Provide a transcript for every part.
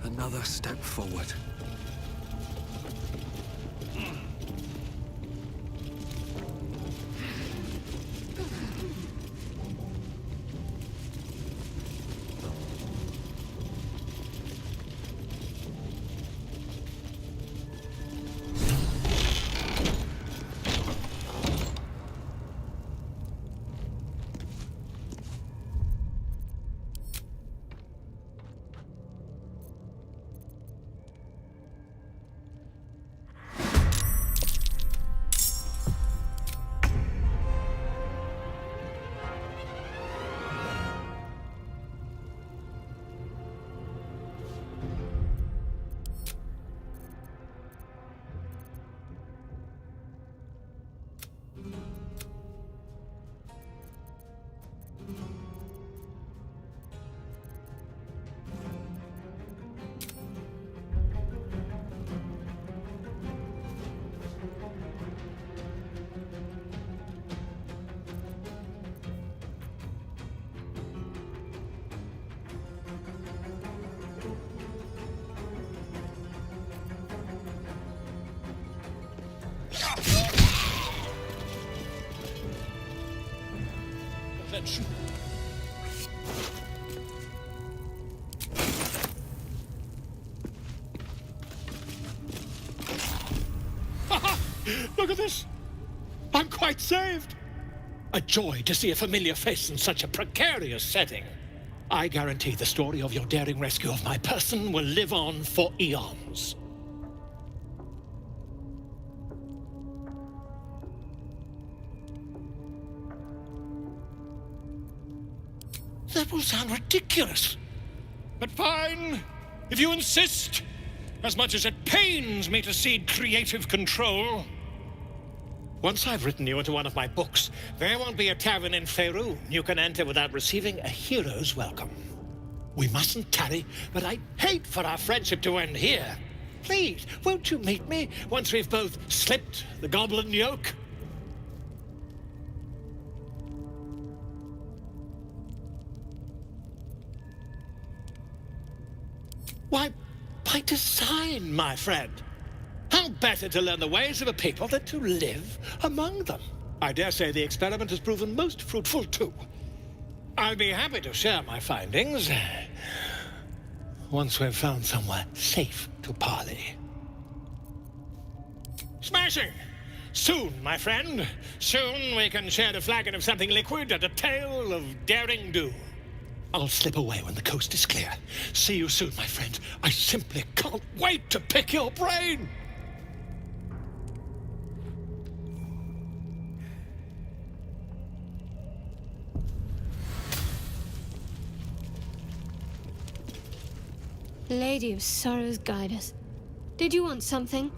Another step forward. Look at this! I'm quite saved! A joy to see a familiar face in such a precarious setting. I guarantee the story of your daring rescue of my person will live on for eons. That will sound ridiculous. But fine, if you insist, as much as it pains me to cede creative control. Once I've written you into one of my books, there won't be a tavern in Faerun you can enter without receiving a hero's welcome. We mustn't tarry, but I'd hate for our friendship to end here. Please, won't you meet me once we've both slipped the goblin yoke? Why, by design, my friend. How better to learn the ways of a people than to live among them? I dare say the experiment has proven most fruitful, too. I'll be happy to share my findings once we've found somewhere safe to parley. Smashing! Soon, my friend. Soon we can share a flagon of something liquid and a tale of daring do. I'll slip away when the coast is clear. See you soon, my friend. I simply can't wait to pick your brain! Lady of Sorrows, guide us. Did you want something?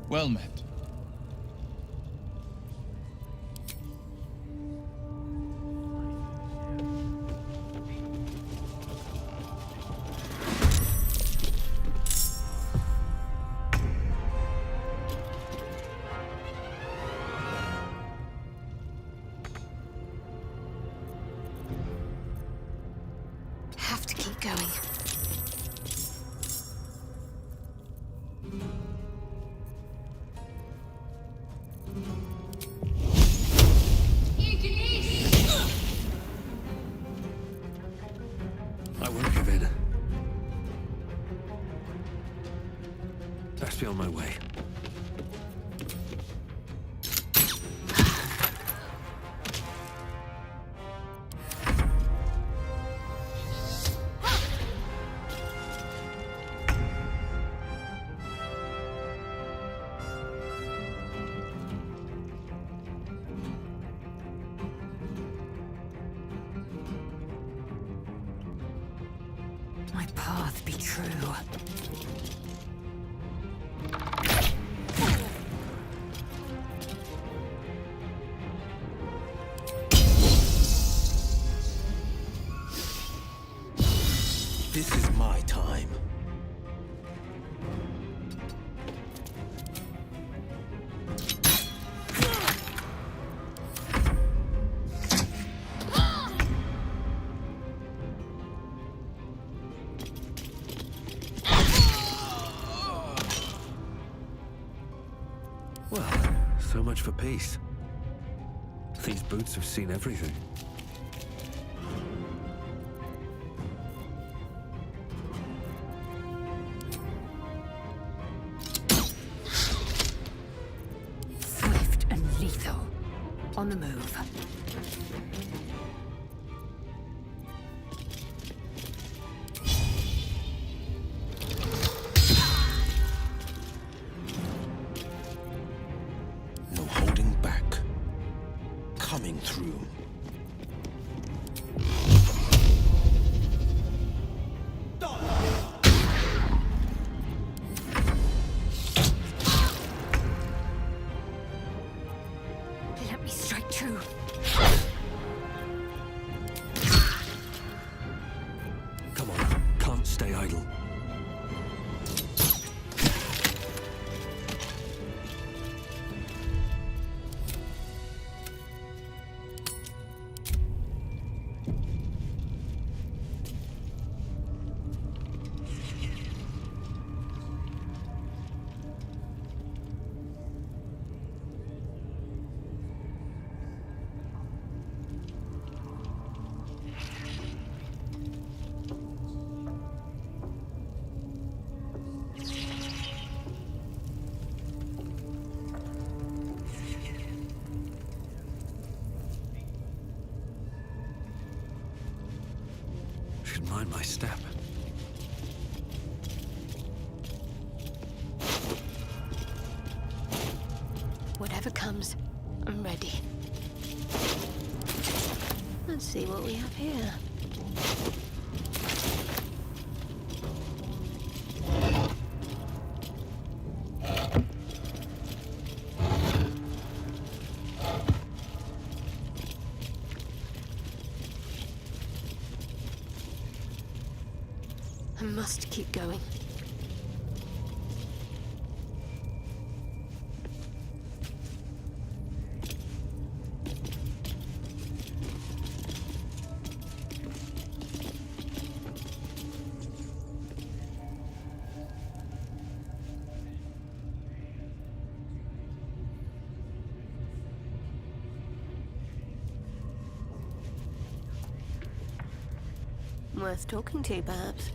Well met. Have to keep going. I won't give in. Best be on my way. My path be true. This is my time. Well, so much for peace. These boots have seen everything. Swift and lethal. On the move. No holding back. Coming through. Let me strike true. Come on, can't stay idle. Should mind my step. Whatever comes, I'm ready. Let's see what we have here. I must keep going. Worth talking to, perhaps.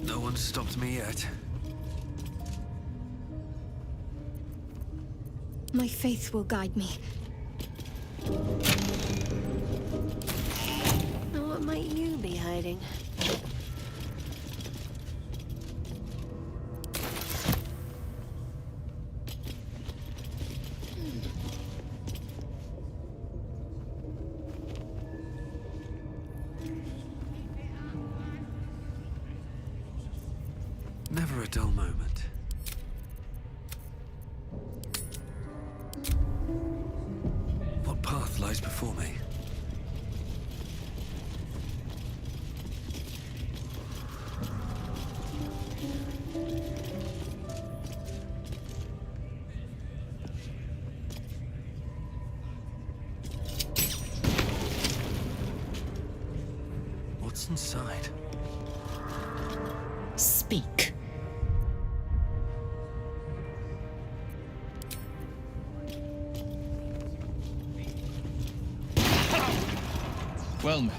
No one's stopped me yet. My faith will guide me. Now, what might you be hiding? Never a dull moment. What path lies before me? What's inside? Speak. Well met.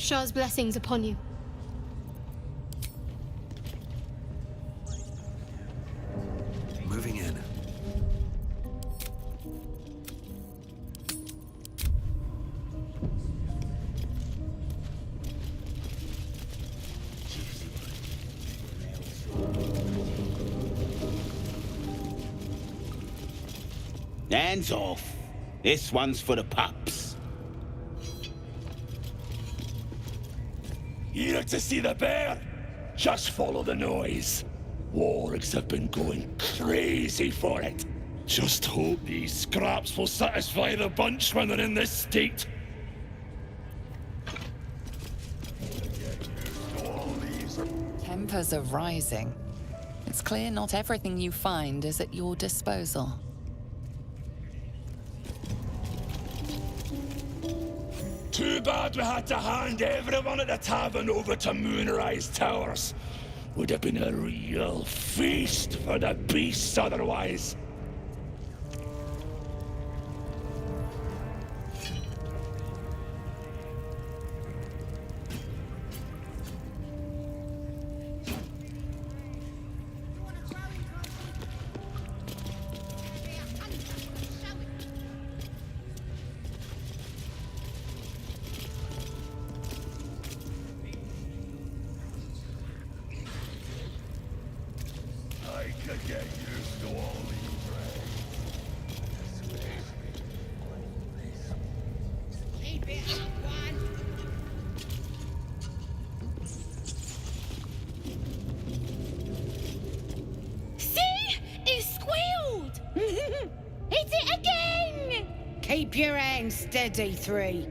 Shah's blessings upon you. Moving in. Hands off. This one's for the pups. Here to see the bear? Just follow the noise. Wargs have been going crazy for it. Just hope these scraps will satisfy the bunch when they're in this state. Tempers are rising. It's clear not everything you find is at your disposal. Too bad we had to hand everyone at the tavern over to Moonrise Towers. Would have been a real feast for the beasts otherwise. I could get used to all these Keep it up, one. See? He squealed! Hit it again! Keep your hands steady, 3.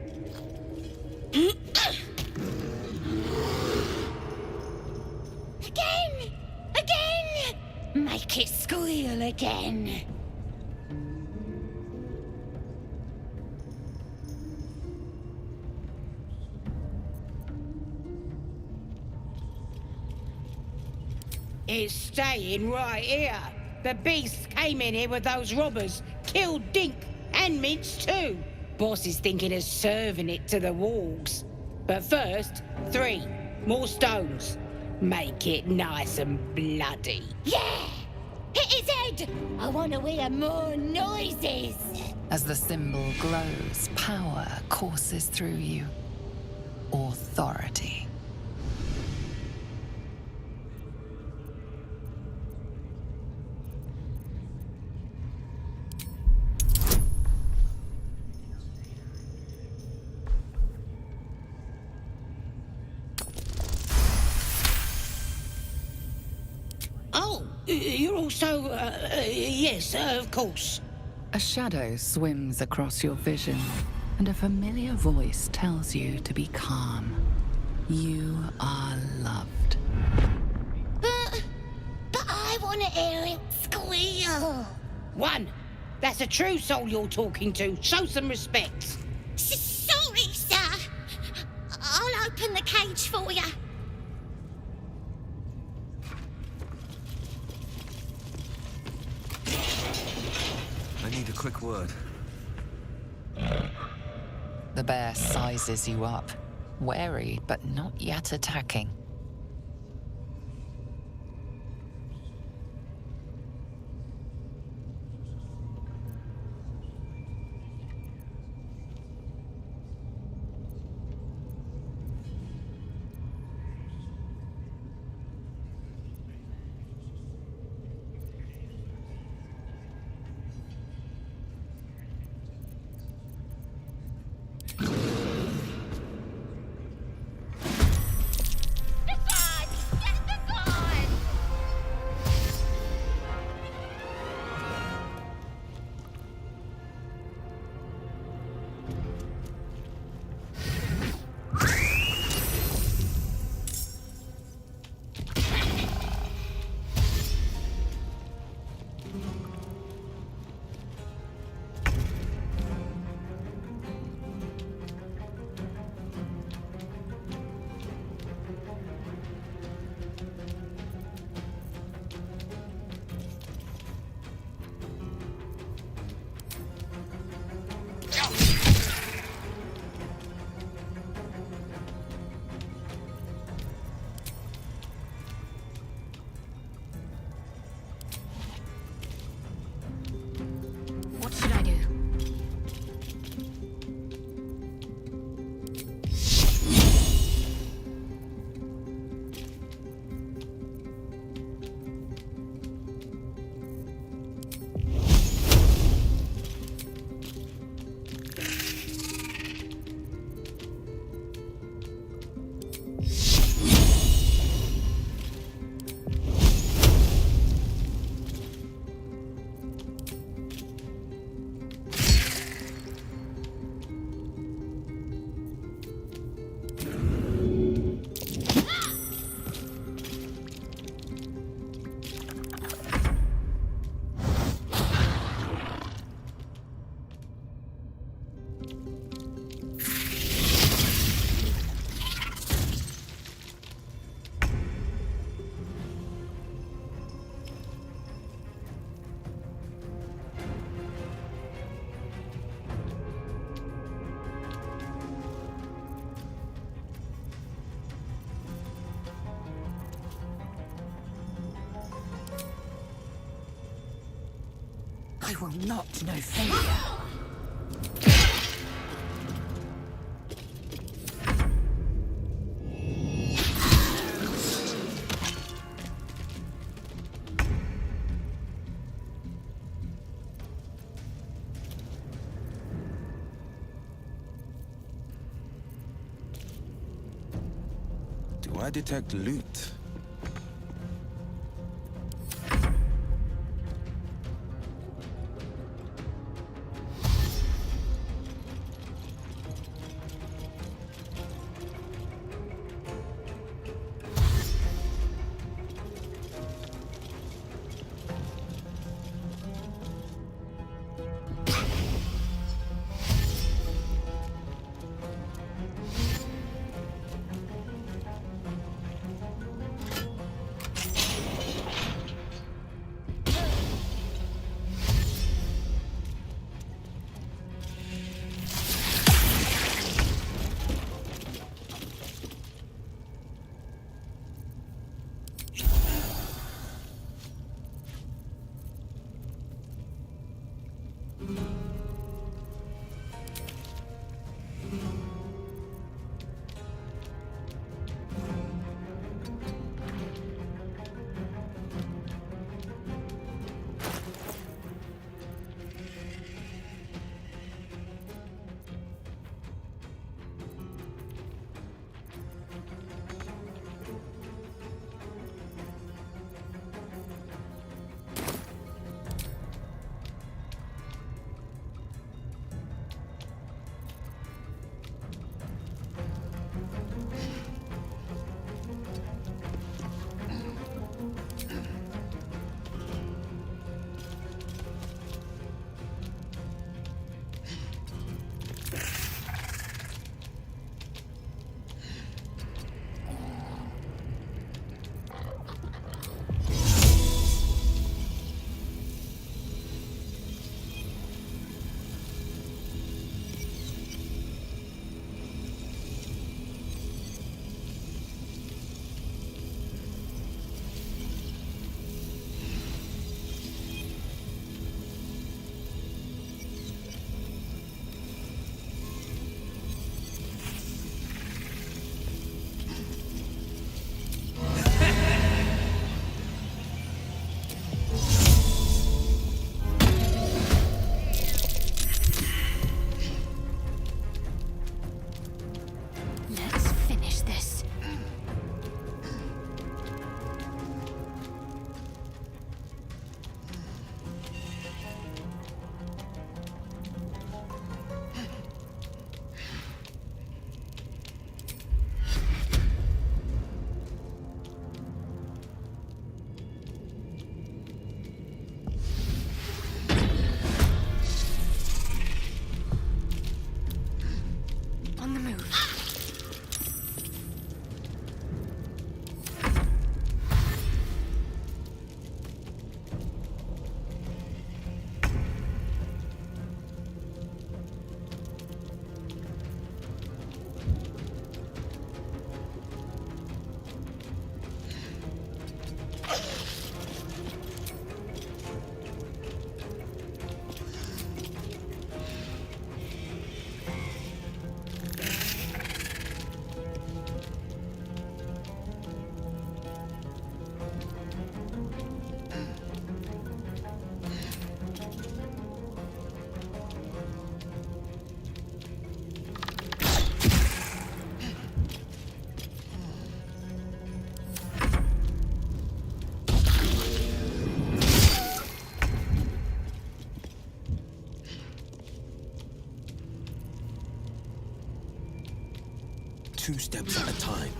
Again! Again! Make it squeal again. It's staying right here. The beast came in here with those robbers, killed Dink and Minch too. Boss is thinking of serving it to the wargs. But first, 3 more stones. Make it nice and bloody. Yeah! Hit his head! I want to hear more noises! As the symbol glows, power courses through you. Authority. Oh, you're also, yes, of course. A shadow swims across your vision, and a familiar voice tells you to be calm. You are loved. But I want to hear it squeal! 1, that's a true soul you're talking to. Show some respect. Sorry, sir! I'll open the cage for you. I need a quick word. The bear sizes you up, wary but not yet attacking. I will not know failure. Do I detect loot? Let's finish this. On the move. Two steps at a time.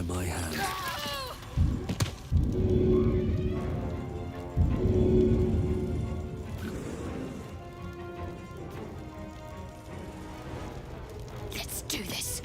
my hand. Let's do this.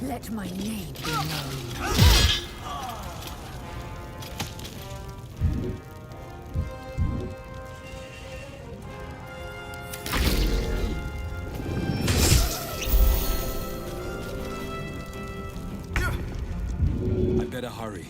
Let my name be known. I better hurry.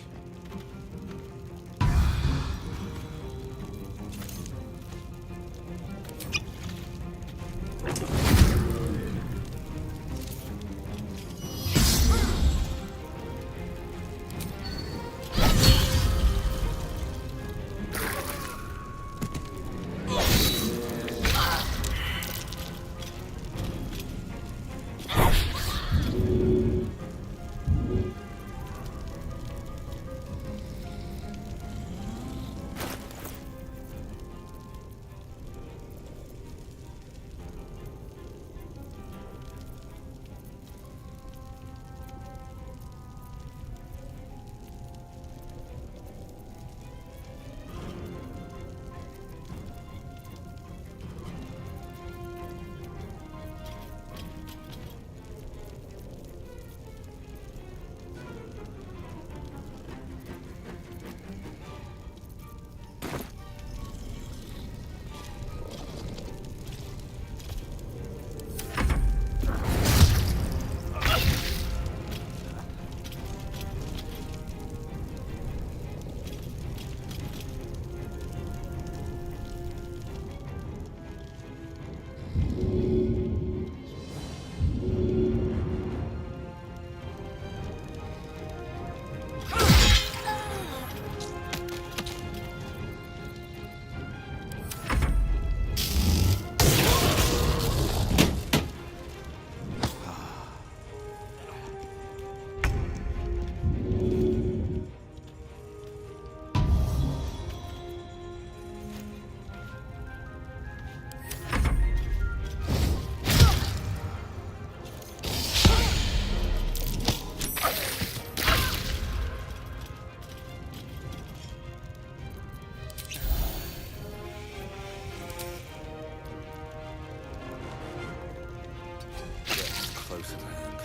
Close at hand.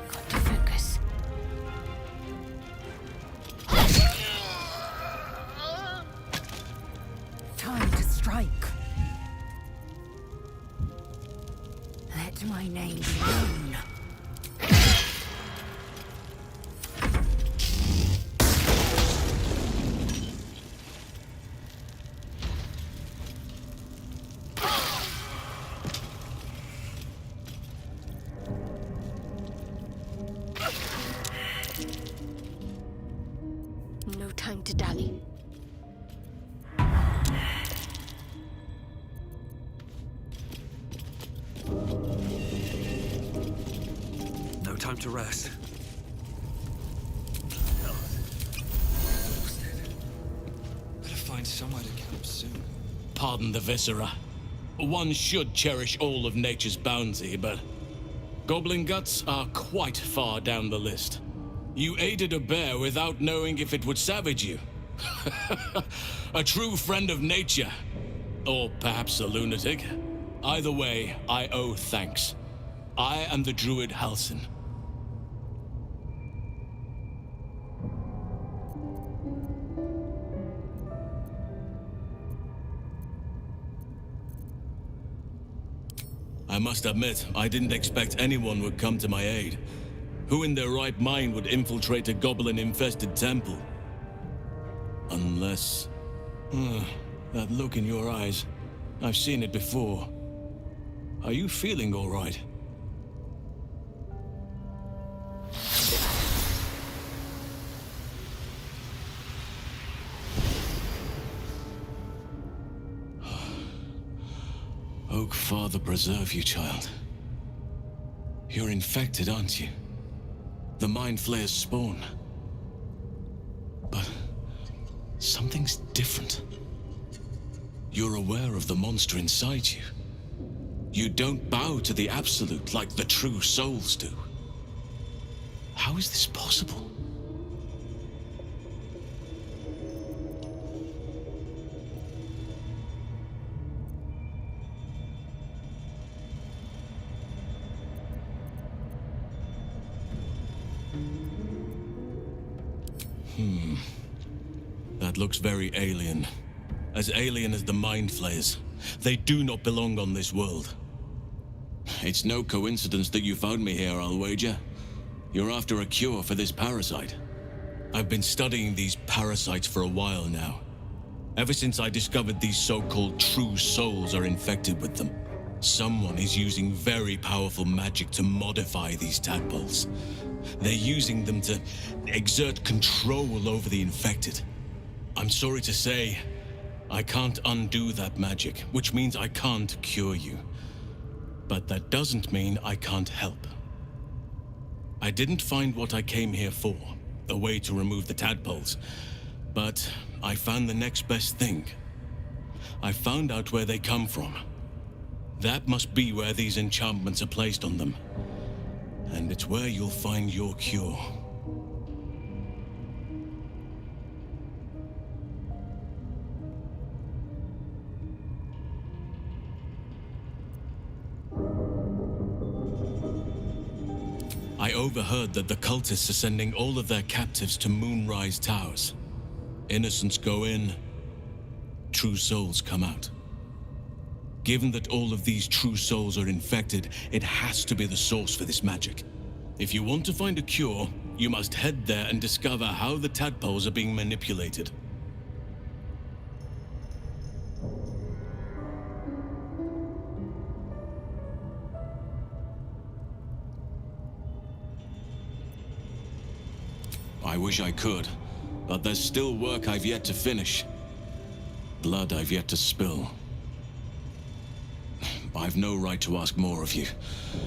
Got to focus. Time to strike. Let my name be known. No time to dally. No time to rest. Better find somewhere to camp soon. Pardon the viscera. One should cherish all of nature's bounty, but goblin guts are quite far down the list. You aided a bear without knowing if it would savage you. A true friend of nature. Or perhaps a lunatic. Either way, I owe thanks. I am the druid Halsin. I must admit, I didn't expect anyone would come to my aid. Who in their right mind would infiltrate a goblin-infested temple? Unless... that look in your eyes. I've seen it before. Are you feeling all right? Oak Father preserve you, child. You're infected, aren't you? The Mind Flayer's spawn. But something's different. You're aware of the monster inside you. You don't bow to the Absolute like the true souls do. How is this possible? That looks very alien. As alien as the Mind Flayers. They do not belong on this world. It's no coincidence that you found me here, I'll wager. You're after a cure for this parasite. I've been studying these parasites for a while now. Ever since I discovered these so-called true souls are infected with them. Someone is using very powerful magic to modify these tadpoles. They're using them to exert control over the infected. I'm sorry to say, I can't undo that magic, which means I can't cure you. But that doesn't mean I can't help. I didn't find what I came here for, a way to remove the tadpoles, but I found the next best thing. I found out where they come from. That must be where these enchantments are placed on them. And it's where you'll find your cure. I overheard that the cultists are sending all of their captives to Moonrise Towers. Innocents go in, true souls come out. Given that all of these true souls are infected, it has to be the source for this magic. If you want to find a cure, you must head there and discover how the tadpoles are being manipulated. I wish I could, but there's still work I've yet to finish. Blood I've yet to spill. I've no right to ask more of you,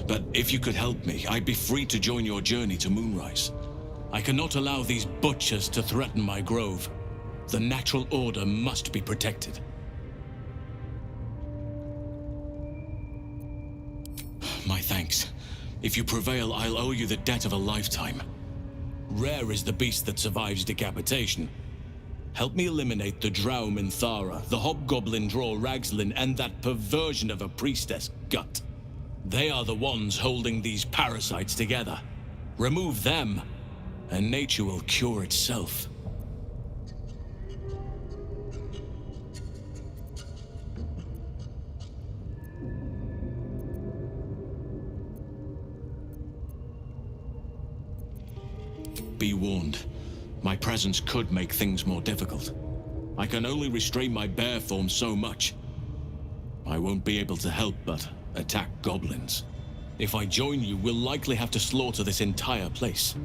but if you could help me, I'd be free to join your journey to Moonrise. I cannot allow these butchers to threaten my grove. The natural order must be protected. My thanks. If you prevail, I'll owe you the debt of a lifetime. Rare is the beast that survives decapitation. Help me eliminate the Drow Minthara, the Hobgoblin Draw Ragslin, and that perversion of a priestess, Gut. They are the ones holding these parasites together. Remove them, and nature will cure itself. Be warned. My presence could make things more difficult. I can only restrain my bear form so much. I won't be able to help but attack goblins. If I join you, we'll likely have to slaughter this entire place.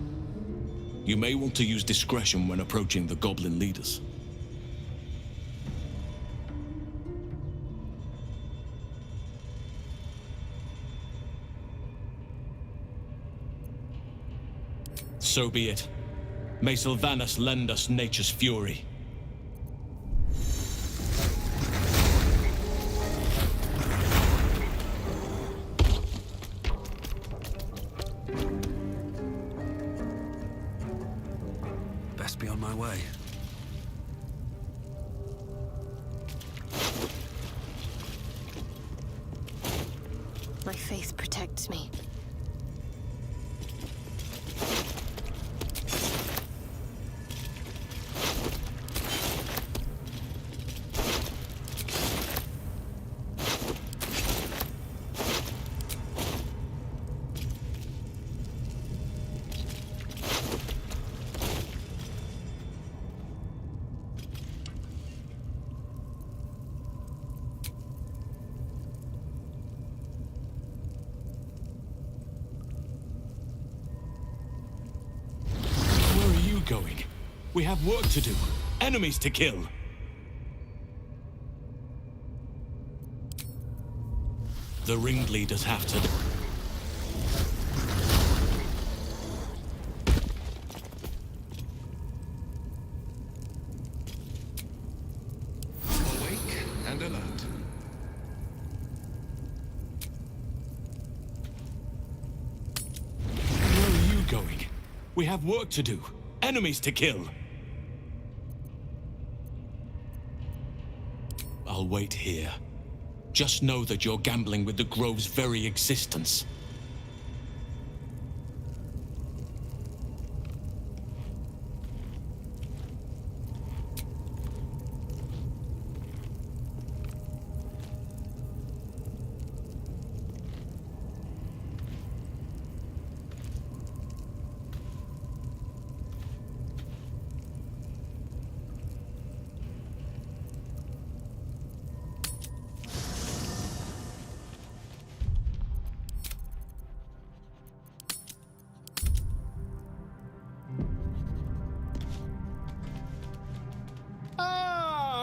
You may want to use discretion when approaching the goblin leaders. So be it. May Sylvanas lend us nature's fury. Best be on my way. My faith protects me. Going. We have work to do, enemies to kill. The ringleaders have to... We have work to do. Enemies to kill. I'll wait here. Just know that you're gambling with the Grove's very existence.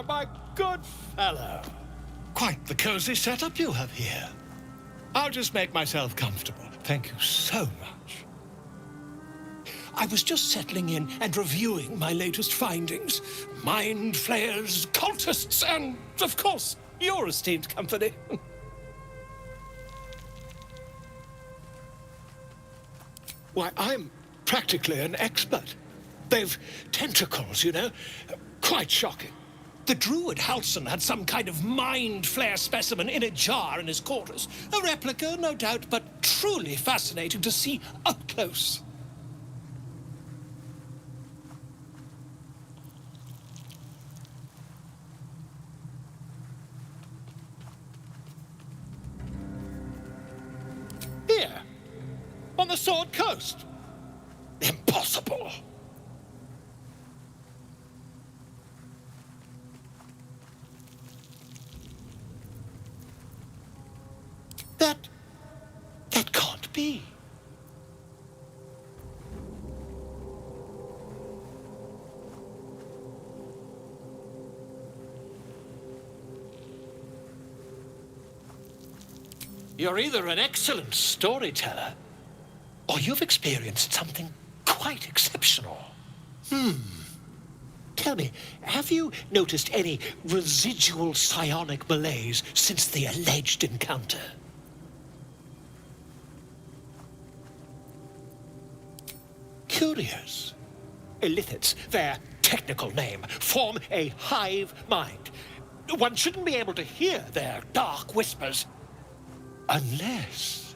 My good fellow. Quite the cozy setup you have here. I'll just make myself comfortable. Thank you so much. I was just settling in and reviewing my latest findings. Mind flayers, cultists, and, of course, your esteemed company. Why, I'm practically an expert. They've tentacles, you know. Quite shocking. The druid Halson had some kind of mind flare specimen in a jar in his quarters. A replica, no doubt, but truly fascinating to see up close. Here, on the Sword Coast. Impossible. That can't be. You're either an excellent storyteller, or you've experienced something quite exceptional. Tell me, have you noticed any residual psionic malaise since the alleged encounter? Curious. Illithids, their technical name, form a hive mind. One shouldn't be able to hear their dark whispers unless...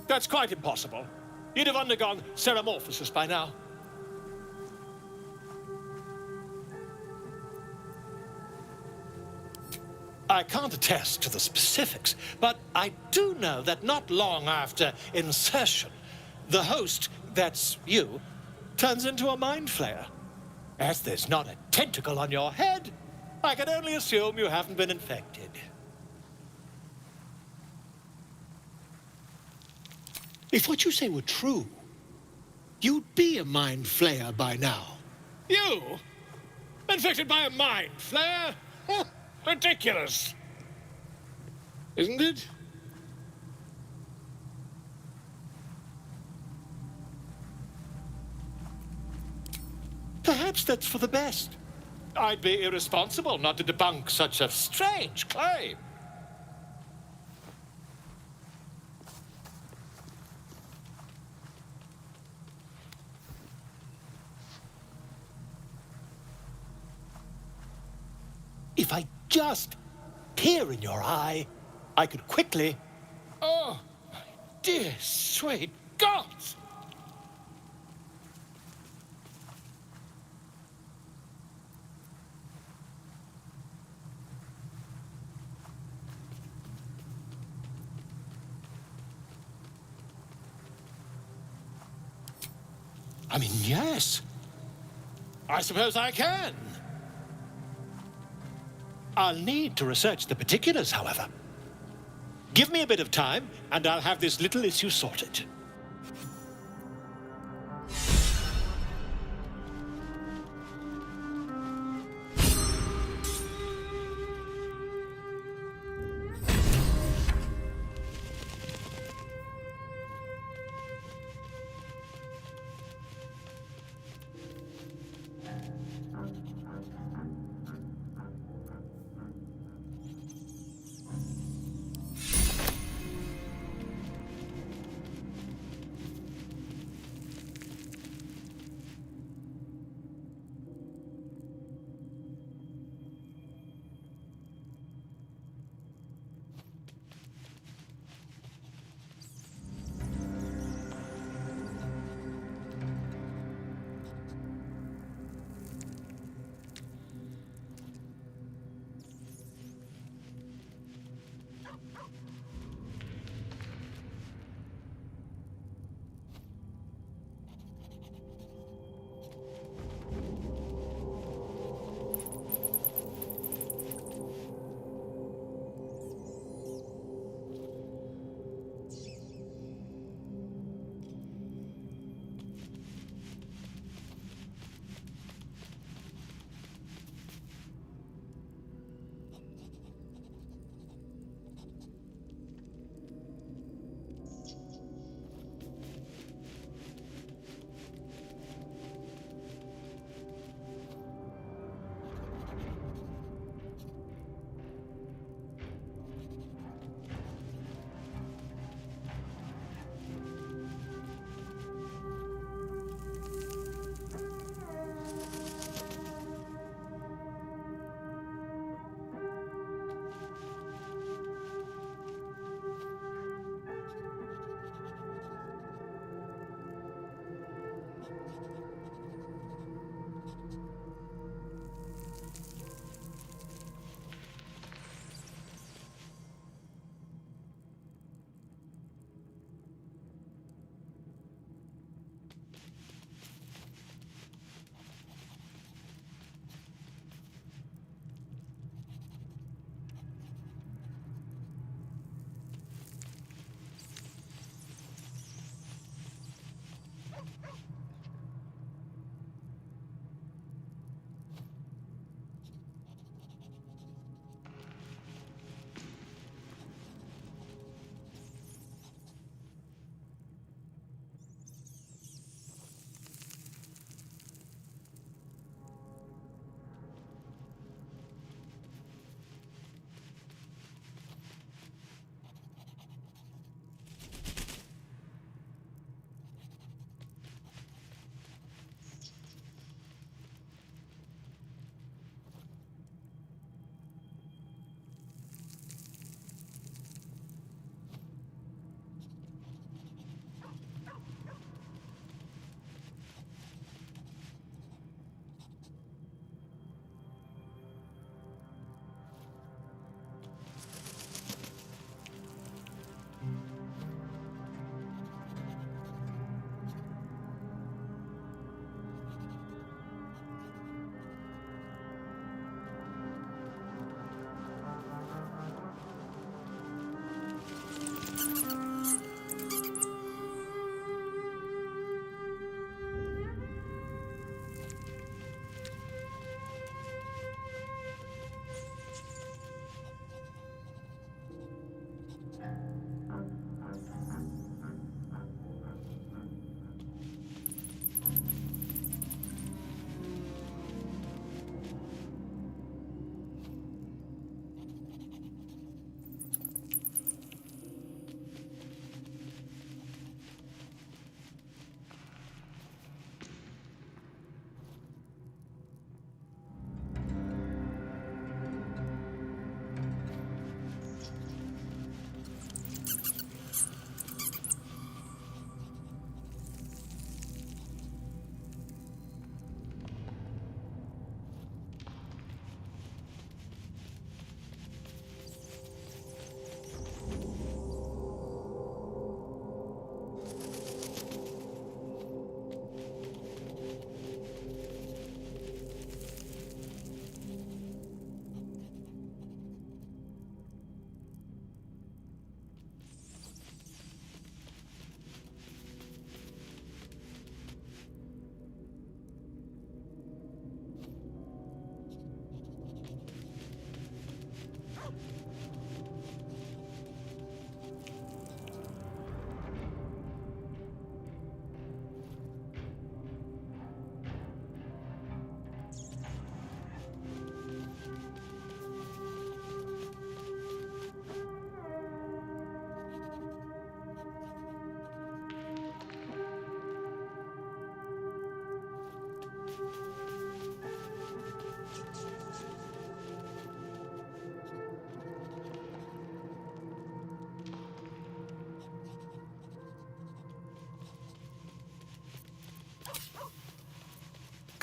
That's quite impossible. You'd have undergone ceramorphosis by now. I can't attest to the specifics, but I do know that not long after insertion, the host, that's you, turns into a mind flayer. As there's not a tentacle on your head, I can only assume you haven't been infected. If what you say were true, you'd be a mind flayer by now. You? Infected by a mind flayer? Huh, ridiculous. Isn't it? Perhaps that's for the best. I'd be irresponsible not to debunk such a strange claim. If I just peer in your eye, I could quickly... Oh, my dear, sweet gods! I mean, yes. I suppose I can. I'll need to research the particulars, however. Give me a bit of time, and I'll have this little issue sorted.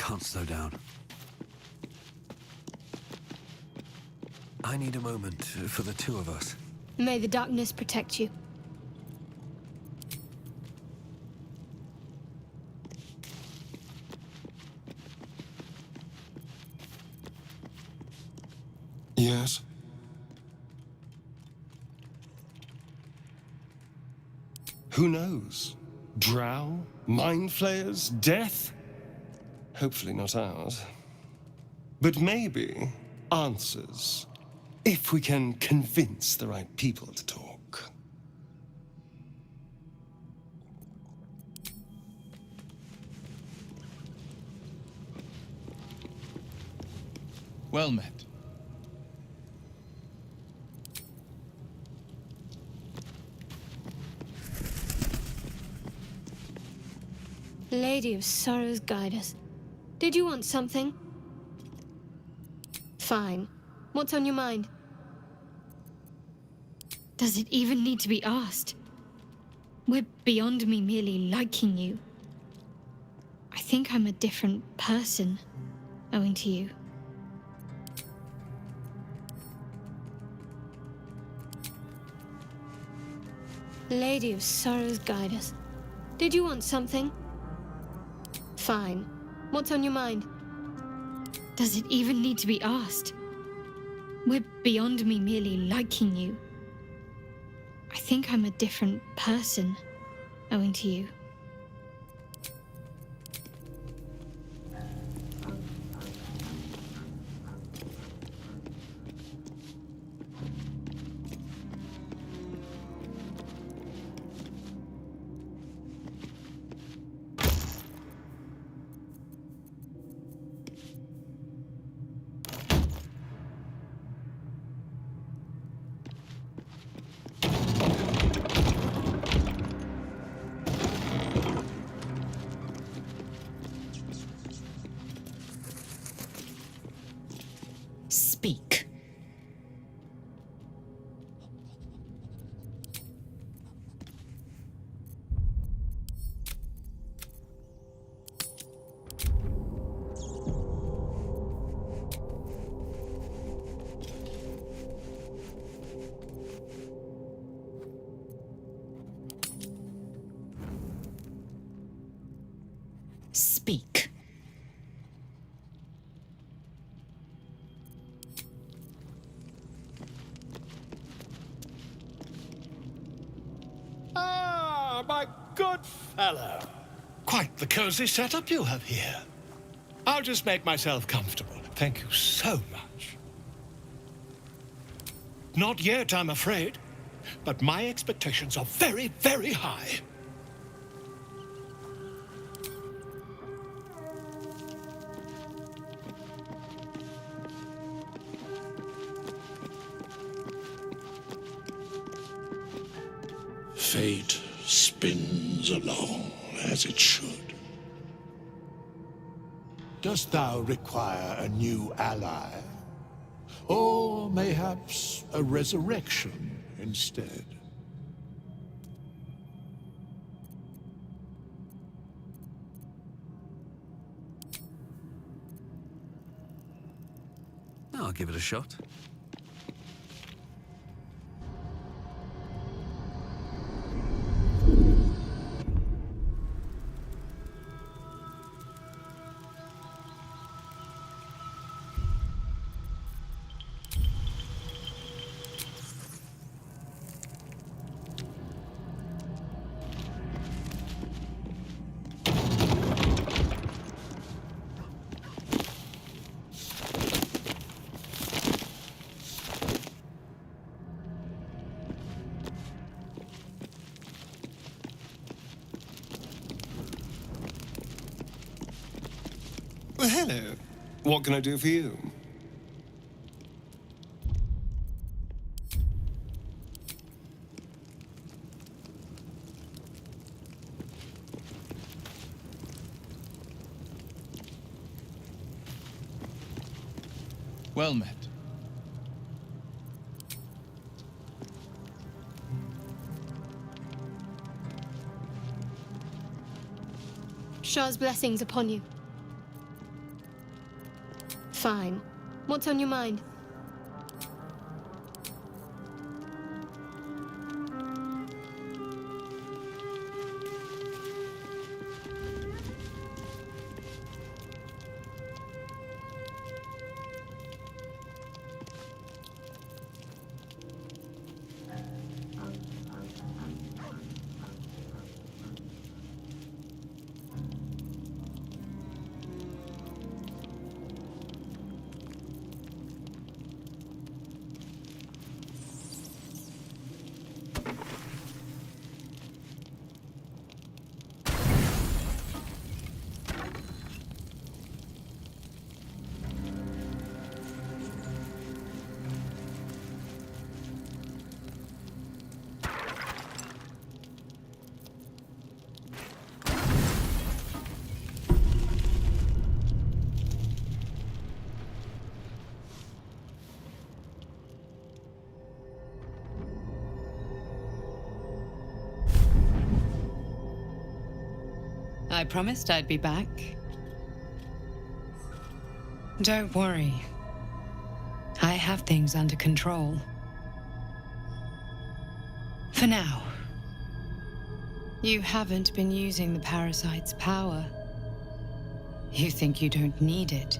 can't slow down. I need a moment for the two of us. May the darkness protect you. Yes? Who knows? Drow? Mind flayers? Death? Hopefully not ours. But maybe answers. If we can convince the right people to talk. Well met. Lady of Sorrows, guide us. Did you want something? Fine. What's on your mind? Does it even need to be asked? We're beyond me merely liking you. I think I'm a different person, owing to you. Lady of Sorrows, guide us. Did you want something? Fine. What's on your mind? Does it even need to be asked? We're beyond me merely liking you. I think I'm a different person, owing to you. Speak. Speak. Ah, my good fellow. Quite the cozy setup you have here. I'll just make myself comfortable. Thank you so much. Not yet, I'm afraid, but my expectations are very, very high. Fate spins along as it should. Dost thou require a new ally? Or mayhaps a resurrection instead? I'll give it a shot. Well, hello. What can I do for you? Well met. Shah's blessings upon you. Fine. What's on your mind? I promised I'd be back. Don't worry. I have things under control. For now. You haven't been using the parasite's power. You think you don't need it.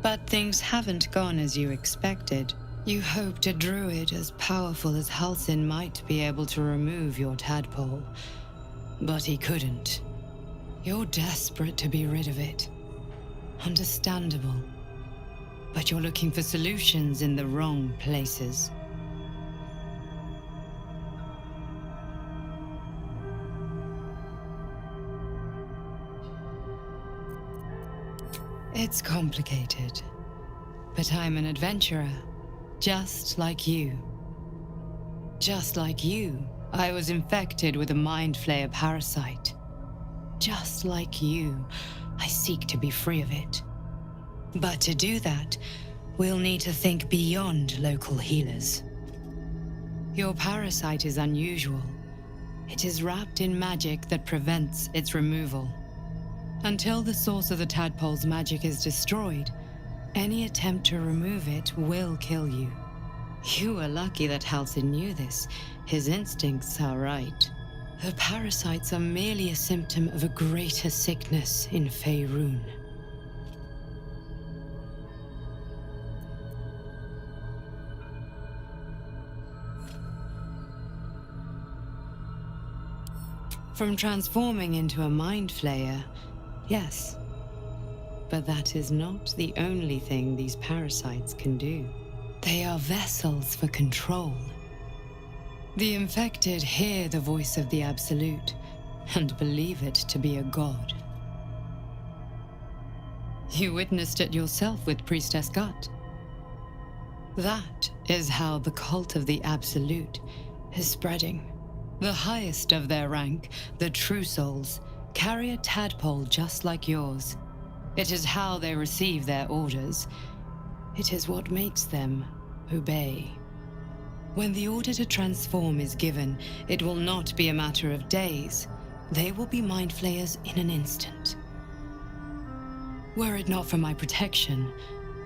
But things haven't gone as you expected. You hoped a druid as powerful as Halsin might be able to remove your tadpole. But he couldn't. You're desperate to be rid of it. Understandable. But you're looking for solutions in the wrong places. It's complicated. But I'm an adventurer, just like you. Just like you. I was infected with a Mind Flayer parasite. Just like you, I seek to be free of it. But to do that, we'll need to think beyond local healers. Your parasite is unusual. It is wrapped in magic that prevents its removal. Until the source of the tadpole's magic is destroyed, any attempt to remove it will kill you. You were lucky that Halsin knew this. His instincts are right. The parasites are merely a symptom of a greater sickness in Faerun. From transforming into a Mind Flayer, yes. But that is not the only thing these parasites can do. They are vessels for control. The infected hear the voice of the Absolute and believe it to be a god. You witnessed it yourself with Priestess Gut. That is how the cult of the Absolute is spreading. The highest of their rank, the True Souls, carry a tadpole just like yours. It is how they receive their orders. It is what makes them obey. When the order to transform is given, it will not be a matter of days. They will be Mind Flayers in an instant. Were it not for my protection,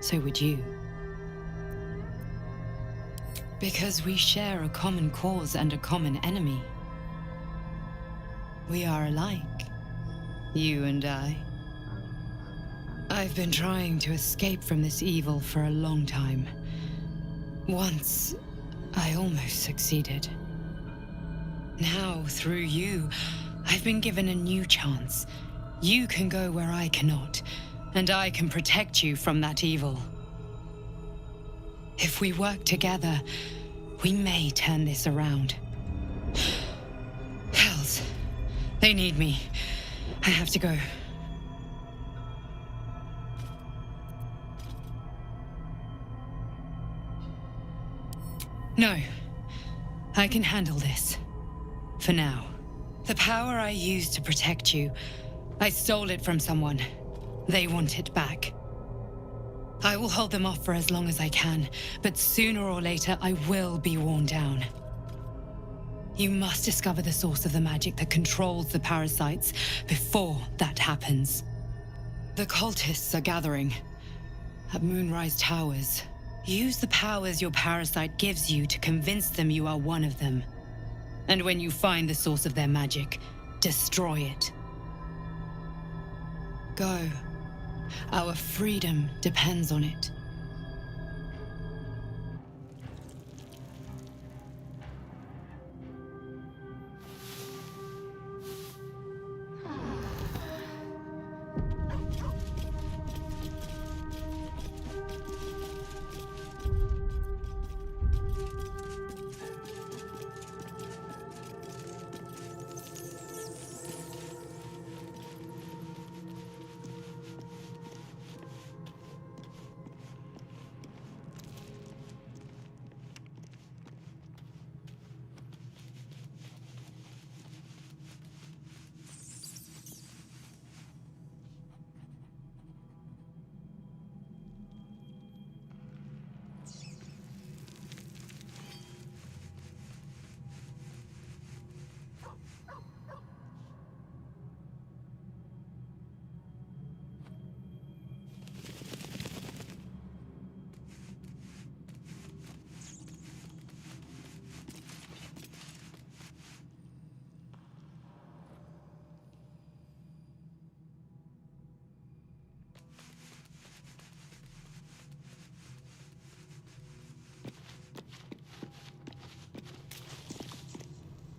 so would you. Because we share a common cause and a common enemy. We are alike, you and I. I've been trying to escape from this evil for a long time. Once, I almost succeeded. Now, through you, I've been given a new chance. You can go where I cannot, and I can protect you from that evil. If we work together, we may turn this around. Hells, they need me. I have to go. No. I can handle this. For now. The power I used to protect you, I stole it from someone. They want it back. I will hold them off for as long as I can, but sooner or later I will be worn down. You must discover the source of the magic that controls the parasites before that happens. The cultists are gathering. at Moonrise Towers. Use the powers your parasite gives you to convince them you are one of them. And when you find the source of their magic, destroy it. Go. Our freedom depends on it.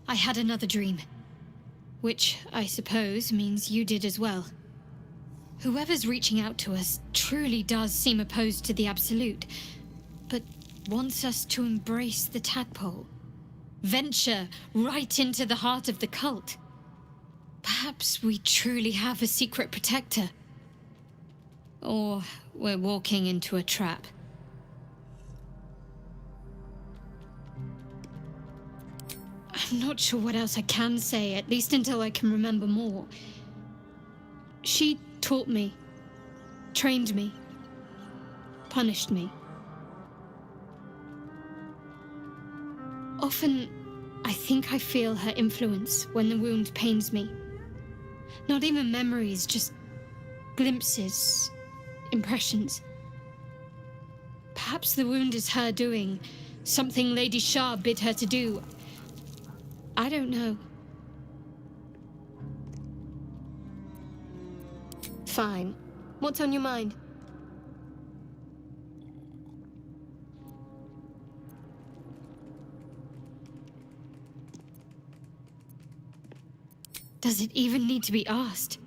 I had another dream. Which, I suppose, means you did as well. Whoever's reaching out to us truly does seem opposed to the Absolute, but wants us to embrace the tadpole. Venture right into the heart of the cult. Perhaps we truly have a secret protector. Or we're walking into a trap. I'm not sure what else I can say, at least until I can remember more. She taught me, trained me, punished me. Often, I think I feel her influence when the wound pains me. Not even memories, just glimpses, impressions. Perhaps the wound is her doing, something Lady Shah bid her to do. I don't know. Fine. What's on your mind? Does it even need to be asked?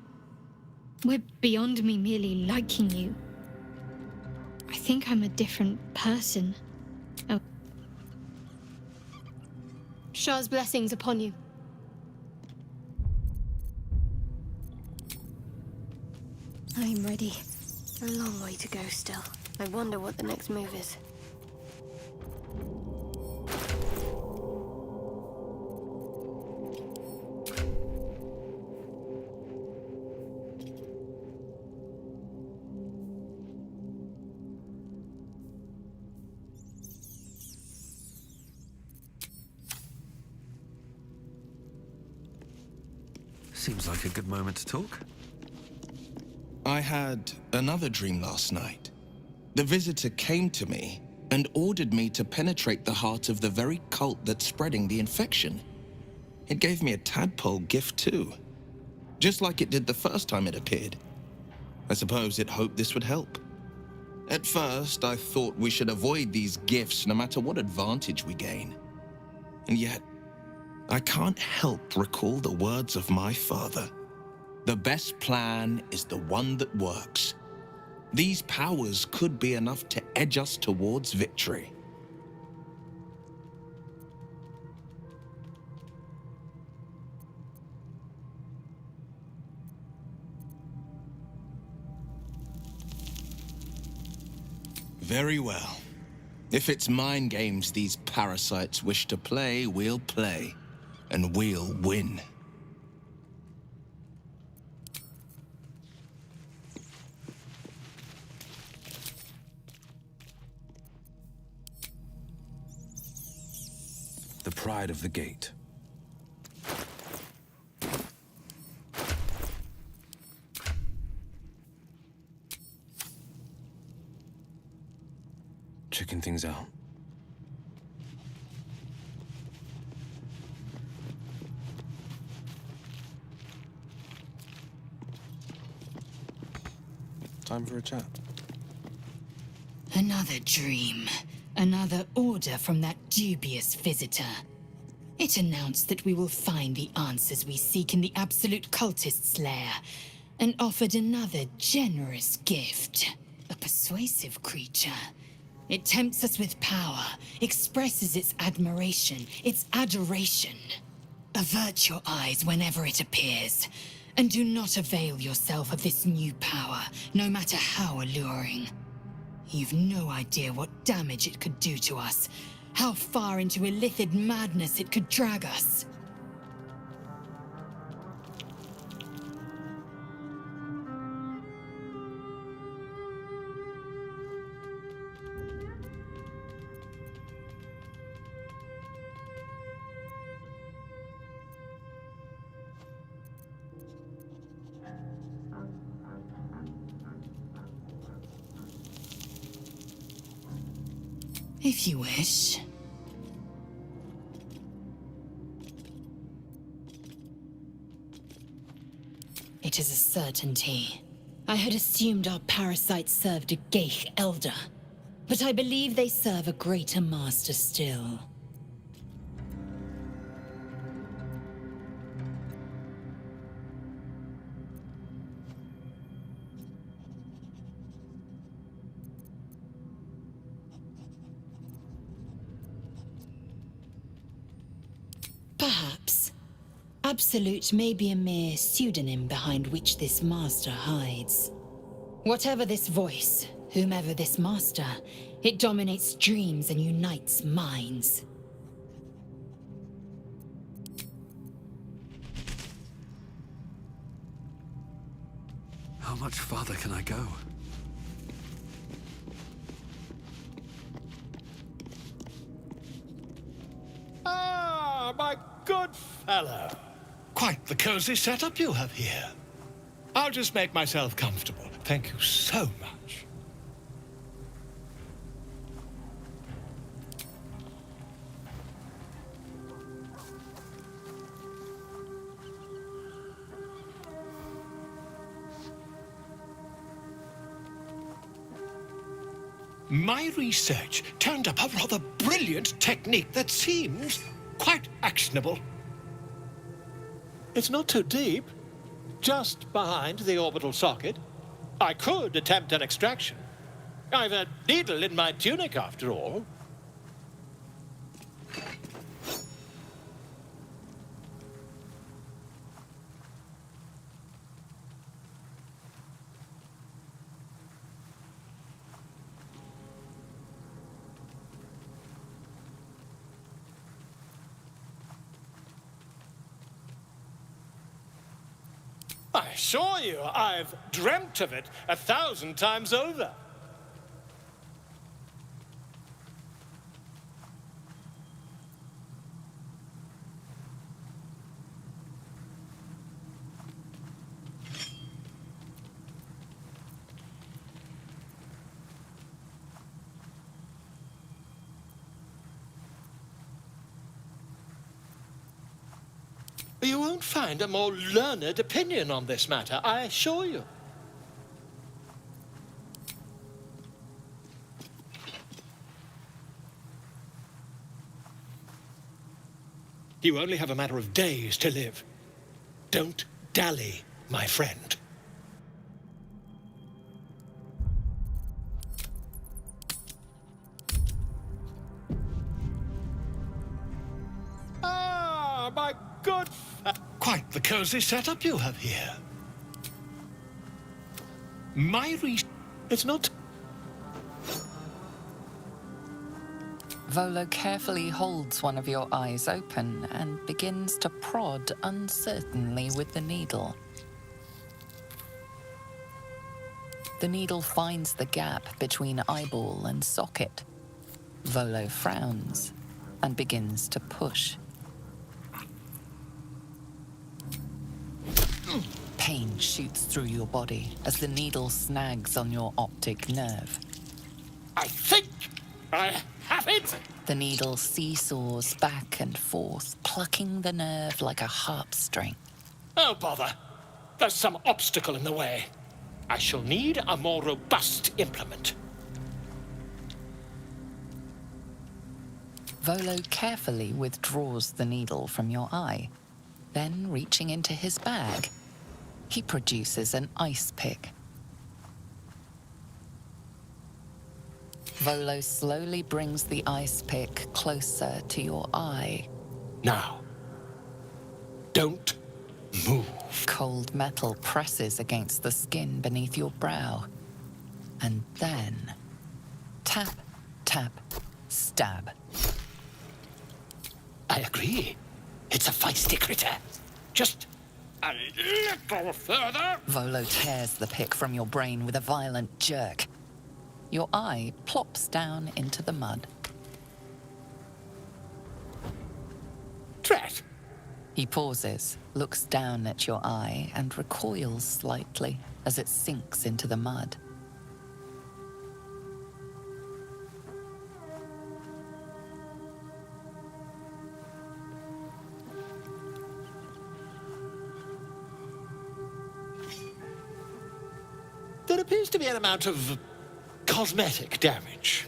We're beyond me merely liking you. I think I'm a different person. Oh. Shah's blessings upon you. I'm ready. A long way to go still. I wonder what the next move is. Seems like a good moment to talk. I had another dream last night. The visitor came to me and ordered me to penetrate the heart of the very cult that's spreading the infection. It gave me a tadpole gift too, just like it did the first time it appeared. I suppose it hoped this would help. At first, I thought we should avoid these gifts no matter what advantage we gain. And yet, I can't help recall the words of my father. The best plan is the one that works. These powers could be enough to edge us towards victory. Very well. If it's mind games these parasites wish to play, we'll play. And we'll win. The pride of the gate. checking things out. Time for a chat. Another dream. Another order from that dubious visitor. It announced that we will find the answers we seek in the Absolute Cultist's lair, and offered another generous gift. A persuasive creature. It tempts us with power, expresses its admiration, its adoration. Avert your eyes whenever it appears, and do not avail yourself of this new power, no matter how alluring. You've no idea what damage it could do to us, how far into illithid madness it could drag us. If you wish. It is a certainty. I had assumed our parasites served a Geich elder, but I believe they serve a greater master still. Perhaps. Absolute may be a mere pseudonym behind which this master hides. Whatever this voice, whomever this master, it dominates dreams and unites minds. How much farther can I go? Ah, my good fellow. Quite the cozy setup you have here. I'll just make myself comfortable. Thank you so much. My research turned up a rather brilliant technique that seems quite actionable. It's not too deep, just behind the orbital socket. I could attempt an extraction. I've a needle in my tunic, after all. I assure you, I've dreamt of it 1,000 times over. You won't find a more learned opinion on this matter, I assure you. You only have a matter of days to live. Don't dally, my friend. Ah, my good... Quite the cozy setup you have here. It's not... Volo carefully holds one of your eyes open and begins to prod uncertainly with the needle. The needle finds the gap between eyeball and socket. Volo frowns and begins to push. Pain shoots through your body as the needle snags on your optic nerve. I think I have it! The needle seesaws back and forth, plucking the nerve like a harp string. Oh, bother. There's some obstacle in the way. I shall need a more robust implement. Volo carefully withdraws the needle from your eye. Then, reaching into his bag, he produces an ice pick. Volo slowly brings the ice pick closer to your eye. Now, don't move. Cold metal presses against the skin beneath your brow. And then, tap, tap, stab. I agree. It's a feisty critter. Just a little further. Volo tears the pick from your brain with a violent jerk. Your eye plops down into the mud. Drat! He pauses, looks down at your eye, and recoils slightly as it sinks into the mud. There appears to be an amount of cosmetic damage.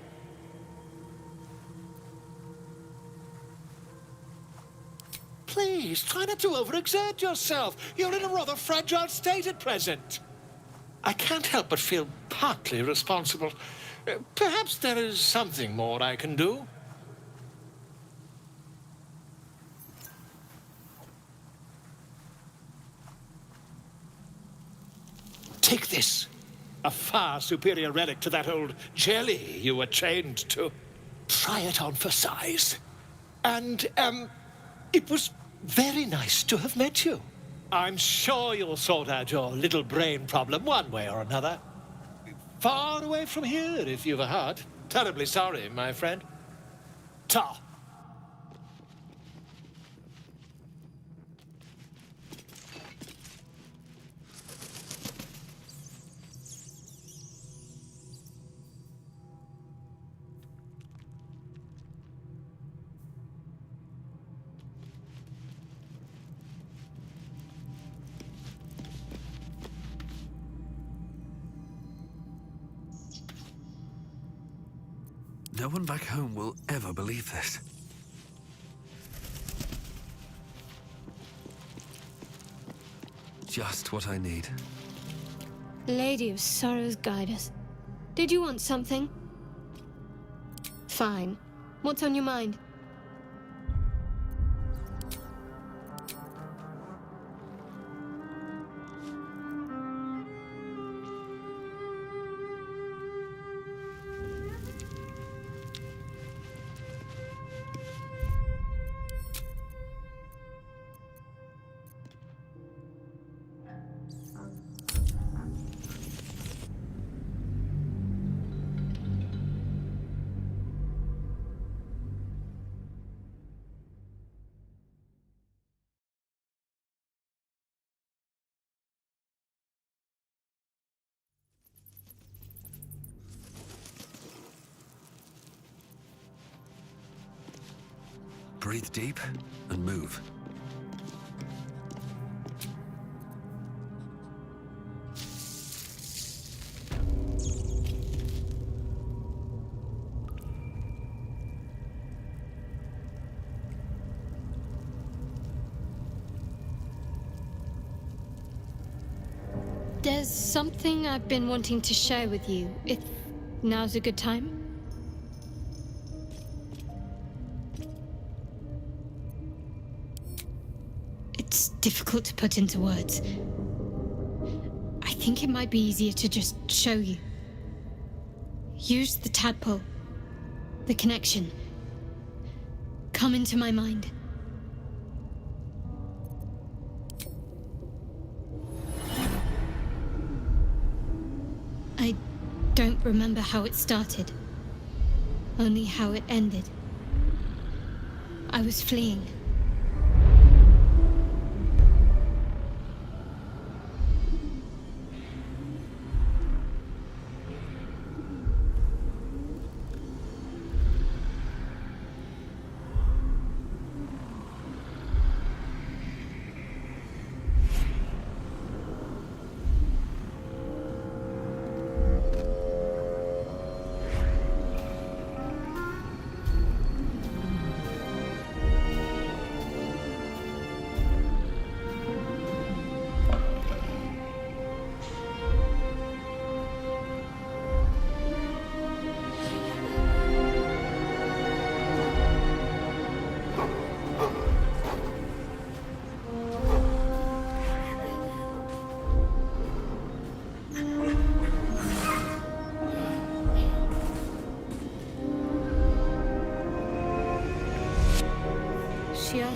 Please, try not to overexert yourself. You're in a rather fragile state at present. I can't help but feel partly responsible. Perhaps there is something more I can do. Take this. A far superior relic to that old jelly you were chained to. Try it on for size. And, it was very nice to have met you. I'm sure you'll sort out your little brain problem one way or another. Far away from here, if you've a heart. Terribly sorry, my friend. Ta. No one back home will ever believe this. Just what I need. Lady of Sorrows, guide us. Did you want something? Fine. What's on your mind? Breathe deep and move. There's something I've been wanting to share with you, if now's a good time. It's difficult to put into words. I think it might be easier to just show you. Use the tadpole, the connection. Come into my mind. I don't remember how it started, only how it ended. I was fleeing.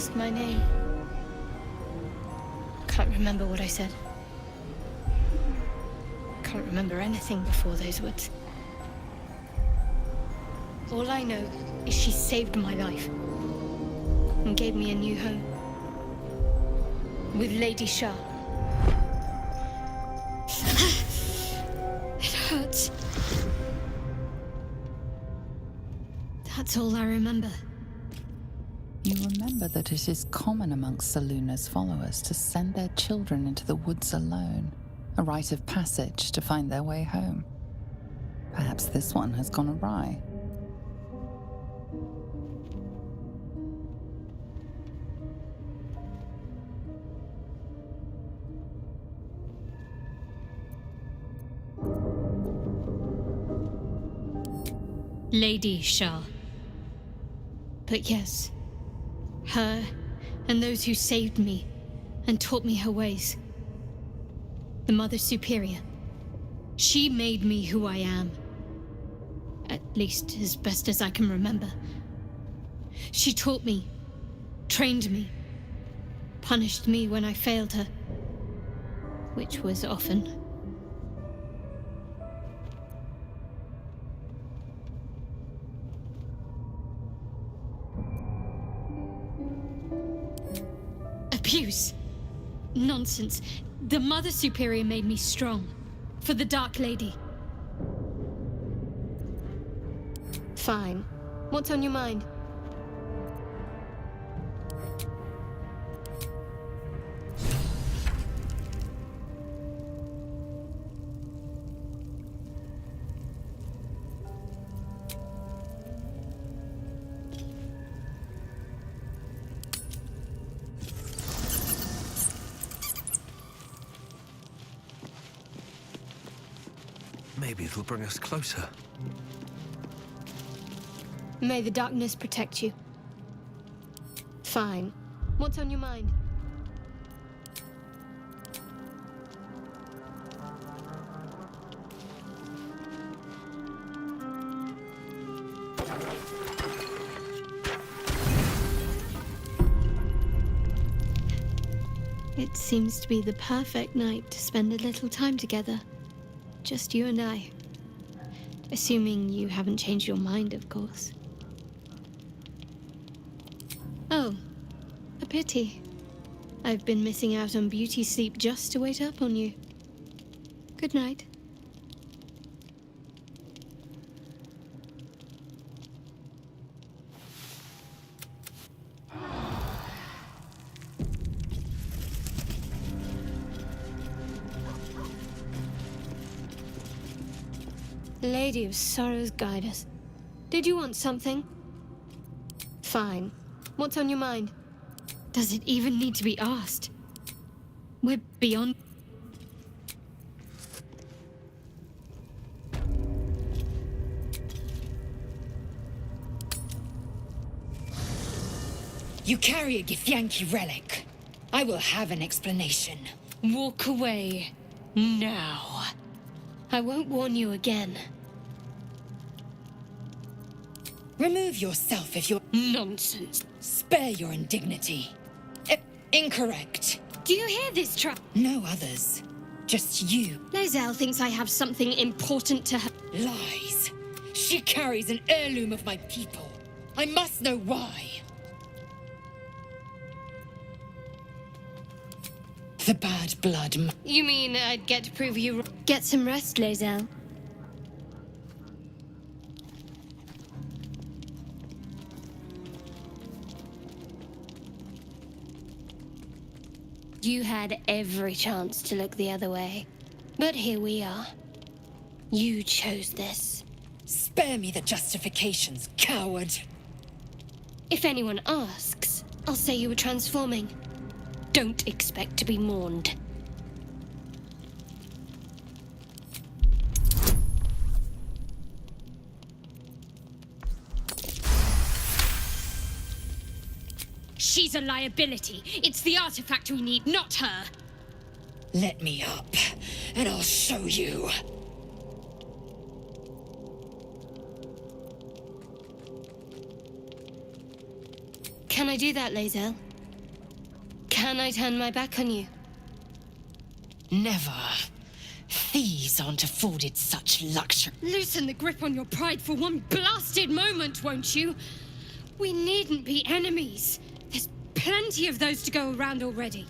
asked my name. Can't remember what I said. Can't remember anything before those words. All I know is she saved my life and gave me a new home with Lady Shah. It hurts. That's all I remember. You remember that it is common amongst Seluna's followers to send their children into the woods alone, a rite of passage to find their way home. Perhaps this one has gone awry. Lady Shah. But yes, her and those who saved me and taught me her ways. The Mother Superior. She made me who I am. At least as best as I can remember. She taught me, trained me, punished me when I failed her, which was often. Abuse. Nonsense. The Mother Superior made me strong. For the Dark Lady. Fine. What's on your mind? Maybe it'll bring us closer. May the darkness protect you. Fine. What's on your mind? It seems to be the perfect night to spend a little time together. Just you and I. Assuming you haven't changed your mind, of course. Oh, a pity. I've been missing out on beauty sleep just to wait up on you. Good night. Lady of Sorrows, guide us. Did you want something? Fine. What's on your mind? Does it even need to be asked? We're beyond... You carry a Githyanki relic. I will have an explanation. Walk away. Now. I won't warn you again. Remove yourself if you're... Nonsense. Spare your indignity. Incorrect. Do you hear this, No others. Just you. Lozelle thinks I have something important to her. Lies. She carries an heirloom of my people. I must know why. The bad blood... You mean I'd get to prove you... Get some rest, Lozelle. You had every chance to look the other way. But here we are. You chose this. Spare me the justifications, coward. If anyone asks, I'll say you were transforming. Don't expect to be mourned. She's a liability. It's the artifact we need, not her. Let me up, and I'll show you. Can I do that, Lozelle? Can I turn my back on you? Never. Thieves aren't afforded such luxury. Loosen the grip on your pride for one blasted moment, won't you? We needn't be enemies. There's plenty of those to go around already.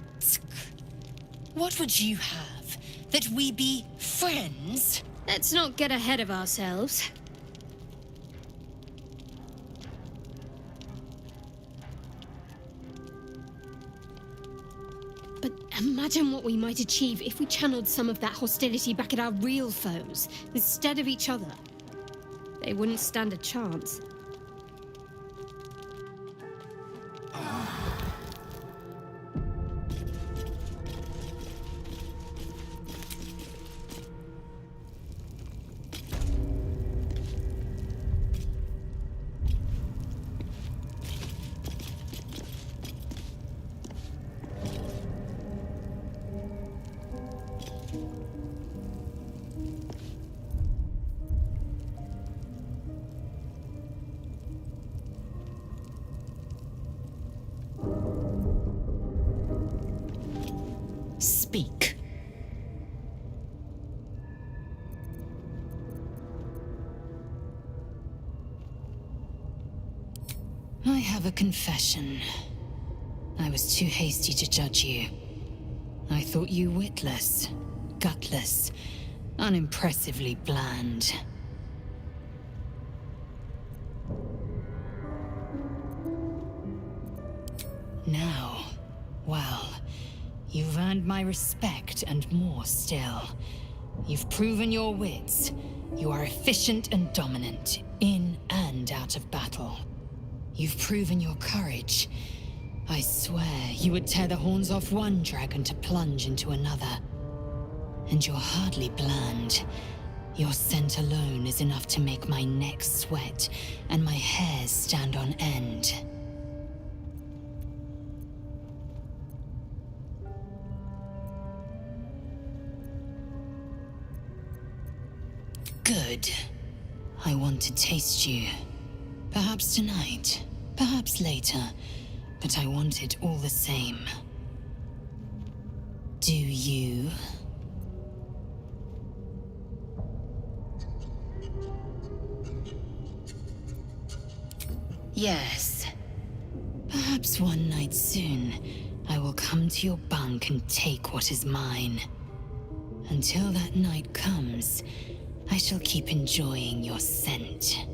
What would you have? That we be friends? Let's not get ahead of ourselves. But imagine what we might achieve if we channeled some of that hostility back at our real foes, instead of each other. They wouldn't stand a chance. Speak. I have a confession. I was too hasty to judge you. I thought you witless, gutless, unimpressively bland. Now, well, you've earned my respect and more still. You've proven your wits. You are efficient and dominant, in and out of battle. You've proven your courage. I swear you would tear the horns off one dragon to plunge into another. And you're hardly bland. Your scent alone is enough to make my neck sweat and my hairs stand on end. Good. I want to taste you. Perhaps tonight, perhaps later, but I want it all the same. Do you? Yes. Perhaps one night soon, I will come to your bunk and take what is mine. Until that night comes, I shall keep enjoying your scent.